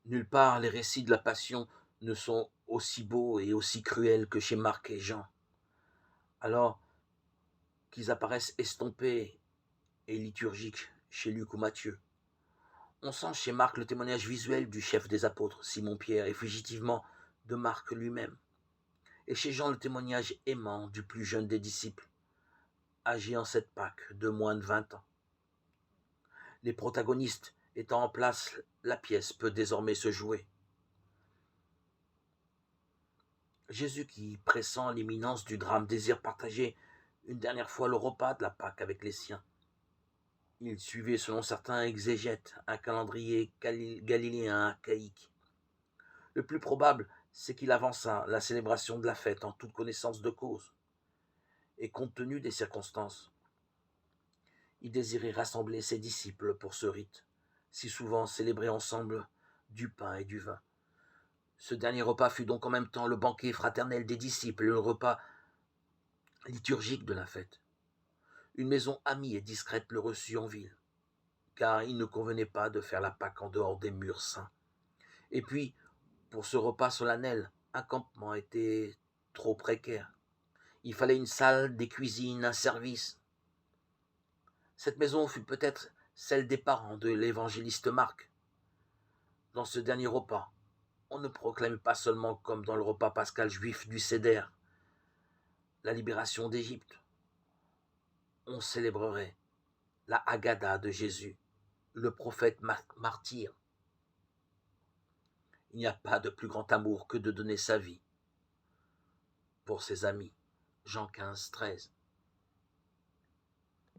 Nulle part les récits de la Passion ne sont aussi beaux et aussi cruels que chez Marc et Jean, alors qu'ils apparaissent estompés et liturgiques chez Luc ou Matthieu. On sent chez Marc le témoignage visuel du chef des apôtres, Simon-Pierre, et fugitivement de Marc lui-même, et chez Jean le témoignage aimant du plus jeune des disciples, âgé en cette Pâques de moins de 20 ans. Les protagonistes étant en place, la pièce peut désormais se jouer. Jésus, qui pressent l'imminence du drame, désire partager une dernière fois le repas de la Pâque avec les siens. Il suivait, selon certains exégètes, un calendrier galiléen archaïque. Le plus probable, c'est qu'il avança la célébration de la fête en toute connaissance de cause. Et compte tenu des circonstances, il désirait rassembler ses disciples pour ce rite, si souvent célébré ensemble du pain et du vin. Ce dernier repas fut donc en même temps le banquet fraternel des disciples et le repas liturgique de la fête. Une maison amie et discrète le reçut en ville, car il ne convenait pas de faire la Pâque en dehors des murs saints. Et puis, pour ce repas solennel, un campement était trop précaire. Il fallait une salle, des cuisines, un service. Cette maison fut peut-être celle des parents de l'évangéliste Marc. Dans ce dernier repas, on ne proclame pas seulement, comme dans le repas pascal juif du Seder, la libération d'Égypte. On célébrerait la Haggadah de Jésus, le prophète martyr. Il n'y a pas de plus grand amour que de donner sa vie pour ses amis. Jean 15, 13.